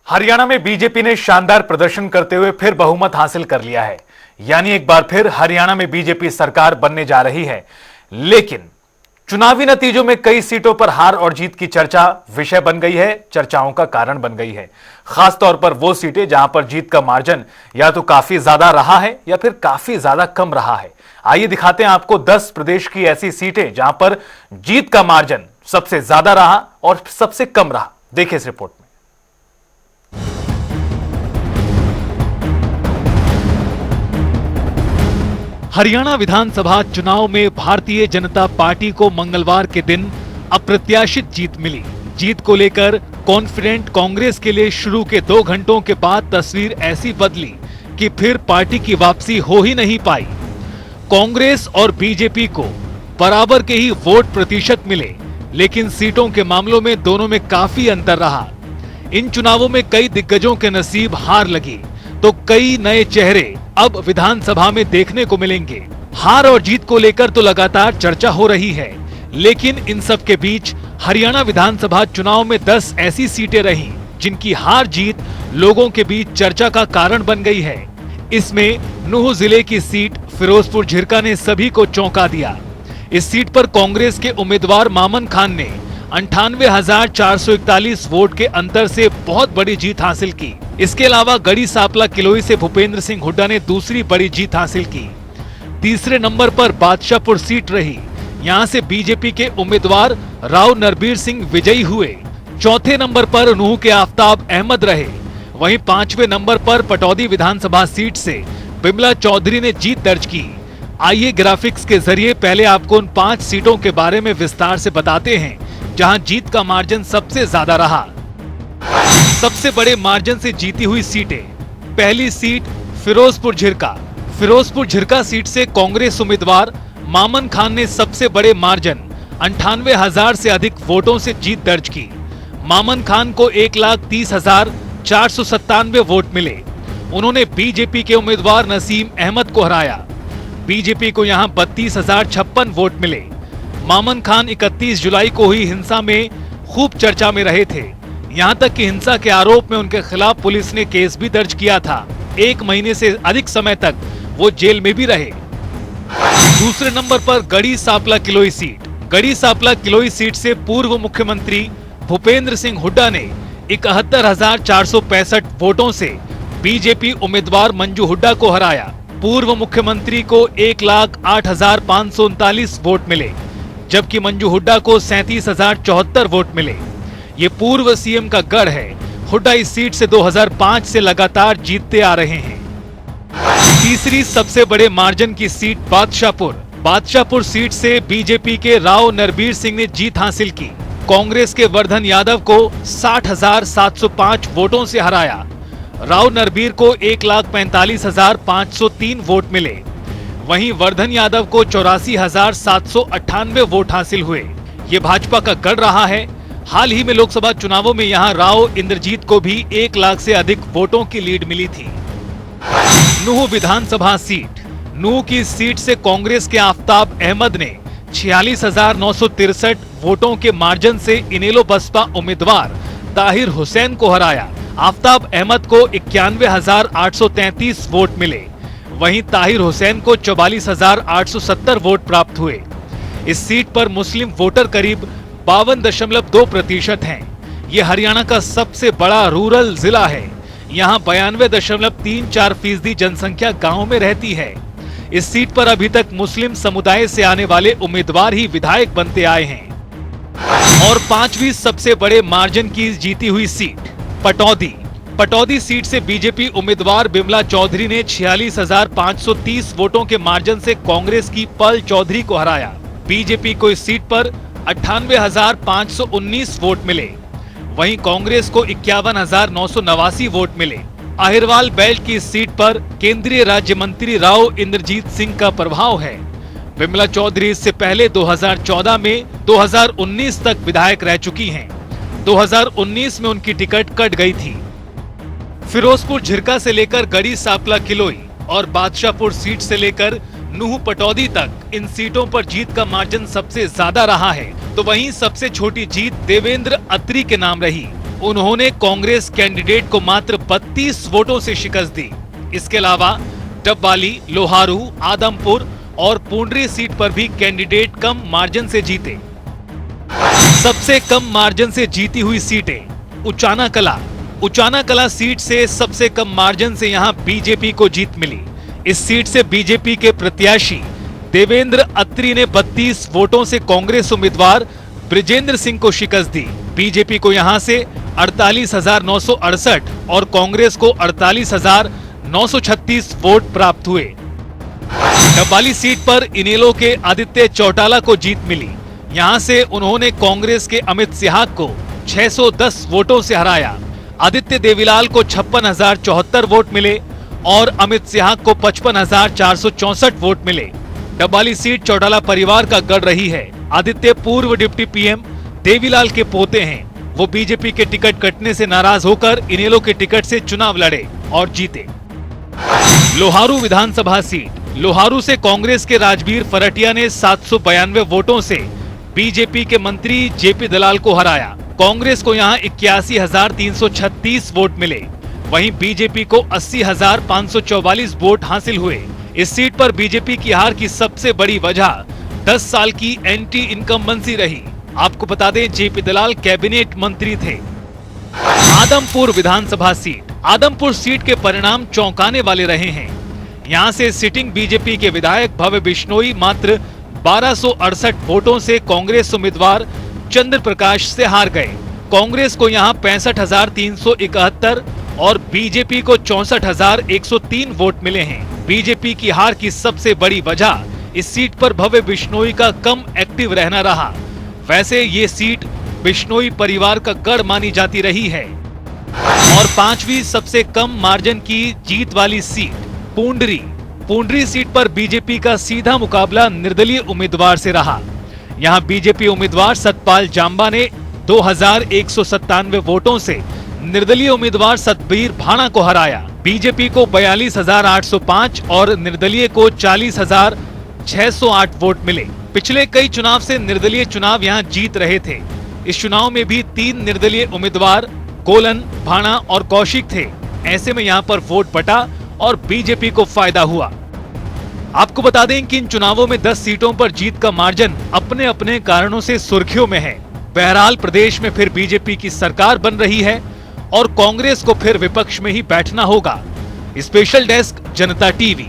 हरियाणा में बीजेपी ने शानदार प्रदर्शन करते हुए फिर बहुमत हासिल कर लिया है। यानी एक बार फिर हरियाणा में बीजेपी सरकार बनने जा रही है। लेकिन चुनावी नतीजों में कई सीटों पर हार और जीत की चर्चा विषय बन गई है, चर्चाओं का कारण बन गई है। खासतौर पर वो सीटें जहां पर जीत का मार्जिन या तो काफी ज्यादा रहा है या फिर काफी ज्यादा कम रहा है। आइए दिखाते हैं आपको 10 प्रदेश की ऐसी सीटें जहां पर जीत का मार्जिन सबसे ज्यादा रहा और सबसे कम रहा। देखिए इस रिपोर्ट में। हरियाणा विधानसभा चुनाव में भारतीय जनता पार्टी को मंगलवार के दिन अप्रत्याशित जीत मिली। जीत को लेकर कॉन्फिडेंट कांग्रेस के लिए शुरू के 2 घंटों के बाद तस्वीर ऐसी बदली कि फिर पार्टी की वापसी हो ही नहीं पाई। कांग्रेस और बीजेपी को बराबर के ही वोट प्रतिशत मिले, लेकिन सीटों के मामलों में दोनों में काफी अंतर रहा। इन चुनावों में कई दिग्गजों के नसीब हार लगी तो कई नए चेहरे अब विधानसभा में देखने को मिलेंगे। हार और जीत को लेकर तो लगातार चर्चा हो रही है, लेकिन इन सब के बीच हरियाणा विधानसभा चुनाव में 10 ऐसी सीटें रहीं जिनकी हार जीत लोगों के बीच चर्चा का कारण बन गई है। इसमें नूह जिले की सीट फिरोजपुर झिरका ने सभी को चौंका दिया। इस सीट पर कांग्रेस के उम्मीदवार मामन खान ने 98,441 वोट के अंतर से बहुत बड़ी जीत हासिल की। इसके अलावा गढ़ी सांपला किलोई से भूपेंद्र सिंह हुड्डा ने दूसरी बड़ी जीत हासिल की। तीसरे नंबर पर बादशाहपुर सीट रही। यहां से बीजेपी के उम्मीदवार राव नरबीर सिंह विजयी हुए। चौथे नंबर पर नूह के आफ्ताब अहमद रहे। वहीं 5वें नंबर पर पटौदी विधानसभा सीट से बिमला चौधरी ने जीत दर्ज की। आइए ग्राफिक्स के जरिए पहले आपको उन 5 सीटों के बारे में विस्तार से बताते हैं जहां जीत का मार्जिन सबसे ज्यादा रहा। सबसे बड़े मार्जिन से जीती हुई सीटें। पहली सीट फिरोजपुर झिरका। फिरोजपुर झिरका सीट से कांग्रेस उम्मीदवार मामन खान ने सबसे बड़े मार्जिन 98,000 से अधिक वोटों से जीत दर्ज की। मामन खान को 1,30,497 वोट मिले। उन्होंने बीजेपी के उम्मीदवार नसीम अहमद को हराया। बीजेपी को यहां 32,056 वोट मिले। मामन खान 31 जुलाई को हुई हिंसा में खूब चर्चा में रहे थे। यहां तक कि हिंसा के आरोप में उनके खिलाफ पुलिस ने केस भी दर्ज किया था। 1 महीने से अधिक समय तक वो जेल में भी रहे। दूसरे नंबर पर गढ़ी सांपला किलोई सीट। गढ़ी सांपला किलोई सीट से पूर्व मुख्यमंत्री भूपेंद्र सिंह हुड्डा ने 71,465 वोटों से बीजेपी उम्मीदवार मंजू हुड्डा को हराया। पूर्व मुख्यमंत्री को 1,08,539 वोट मिले, जबकि मंजू हुड्डा को 37,074 वोट मिले। ये पूर्व सीएम का गढ़ है। हुड्डा इस सीट से 2005 से लगातार जीतते आ रहे हैं। तीसरी सबसे बड़े मार्जिन की सीट बादशाहपुर। बादशाहपुर सीट से बीजेपी के राव नरबीर सिंह ने जीत हासिल की। कांग्रेस के वर्धन यादव को 60,705 वोटों से हराया। राव नरबीर को 1,45,503 वोट मिले। वहीं वर्धन यादव को 84,798 वोट हासिल हुए। ये भाजपा का गढ़ रहा है। हाल ही में लोकसभा चुनावों में यहां राव इंद्रजीत को भी 1 लाख से अधिक वोटों की लीड मिली थी। नूह विधानसभा सीट। नूह की सीट से कांग्रेस के आफ्ताब अहमद ने 46,963 वोटों के मार्जिन से इनेलो बसपा उम्मीदवार ताहिर हुसैन को हराया। आफ्ताब अहमद को 91,833 वोट मिले। वहीं ताहिर हुसैन को 44,870 वोट प्राप्त हुए। इस सीट पर मुस्लिम वोटर करीब 52.2% हैं। ये हरियाणा का सबसे बड़ा रूरल जिला है। यहाँ 92.34% जनसंख्या गाँव में रहती है। इस सीट पर अभी तक मुस्लिम समुदाय से आने वाले उम्मीदवार ही विधायक बनते आए हैं। और 5वीं सबसे बड़े मार्जिन की जीती हुई सीट पटौदी। पटौदी सीट से बीजेपी उम्मीदवार बिमला चौधरी ने 46,530 वोटों के मार्जिन से कांग्रेस की पल चौधरी को हराया। बीजेपी को इस सीट पर 98,519 वोट मिले। वहीं कांग्रेस को 51,989 वोट मिले। अहिरवाल बेल्ट की सीट पर केंद्रीय राज्य मंत्री राव इंद्रजीत सिंह का प्रभाव है। बिमला चौधरी इससे पहले 2014 में 2019 तक विधायक रह चुकी हैं। 2019 में उनकी टिकट कट गई थी। फिरोजपुर झिरका से लेकर गढ़ी सांपला किलोई और बादशाहपुर सीट से लेकर नूह पटौदी तक इन सीटों पर जीत का मार्जिन सबसे ज्यादा रहा है। तो वहीं सबसे छोटी जीत देवेंद्र अत्री के नाम रही। उन्होंने कांग्रेस कैंडिडेट को मात्र 32 वोटों से शिकस्त दी। इसके अलावा डबवाली, लोहारू, आदमपुर और पुंडरी सीट पर भी कैंडिडेट कम मार्जिन से जीते। सबसे कम मार्जिन से जीती हुई सीटें उचाना कला सीट से सबसे कम मार्जिन से यहां बीजेपी को जीत मिली। इस सीट से बीजेपी के प्रत्याशी देवेंद्र अत्री ने 32 वोटों से कांग्रेस उम्मीदवार ब्रिजेंद्र सिंह को शिकस्त दी। बीजेपी को यहां से 48,968 और कांग्रेस को 48,936 वोट प्राप्त हुए। डबवाली सीट पर इनेलो के आदित्य चौटाला को जीत मिली। यहां से उन्होंने कांग्रेस के अमित सिहाग को 610 वोटों से हराया। आदित्य देवीलाल को 56,074 वोट मिले और अमित सिहाग को 55,464 वोट मिले। डबवाली सीट चौटाला परिवार का गढ़ रही है। आदित्य पूर्व डिप्टी पीएम देवीलाल के पोते हैं। वो बीजेपी के टिकट कटने से नाराज होकर इनेलो के टिकट से चुनाव लड़े और जीते। लोहारू विधानसभा सीट, लोहारू से कांग्रेस के राजवीर फरटिया ने 792 वोटों से बीजेपी के मंत्री जेपी दलाल को हराया। कांग्रेस को यहां 81,336 वोट मिले, वहीं बीजेपी को 80,544 वोट हासिल हुए। इस सीट पर बीजेपी की हार की सबसे बड़ी वजह 10 साल की एंटी इनकम्बेंसी रही। आपको बता दें, जेपी दलाल कैबिनेट मंत्री थे। आदमपुर विधानसभा सीट, आदमपुर सीट के परिणाम चौंकाने वाले रहे हैं। यहां से सिटिंग बीजेपी के विधायक भव्य बिश्नोई मात्र 1268 वोटों से कांग्रेस उम्मीदवार चंद्र प्रकाश से हार गए। कांग्रेस को यहां 65,371 और बीजेपी को 64,103 वोट मिले हैं। बीजेपी की हार की सबसे बड़ी वजह इस सीट पर भव्य बिश्नोई का कम एक्टिव रहना रहा। वैसे ये सीट बिश्नोई परिवार का गढ़ मानी जाती रही है। और पांचवी सबसे कम मार्जिन की जीत वाली सीट पुंडरी सीट पर बीजेपी का सीधा मुकाबला निर्दलीय उम्मीदवार से रहा। यहां बीजेपी उम्मीदवार सतपाल जांबा ने 2,197 वोटों से निर्दलीय उम्मीदवार सतबीर भाणा को हराया। बीजेपी को 42,805 और निर्दलीय को 40,608 वोट मिले। पिछले कई चुनाव से निर्दलीय चुनाव यहां जीत रहे थे। इस चुनाव में भी 3 निर्दलीय उम्मीदवार कोलन, भाणा और कौशिक थे। ऐसे में यहां पर वोट बटा और बीजेपी को फायदा हुआ। आपको बता दें कि इन चुनावों में 10 सीटों पर जीत का मार्जिन अपने अपने कारणों से सुर्खियों में है। बहरहाल प्रदेश में फिर बीजेपी की सरकार बन रही है और कांग्रेस को फिर विपक्ष में ही बैठना होगा। स्पेशल डेस्क, जनता टीवी।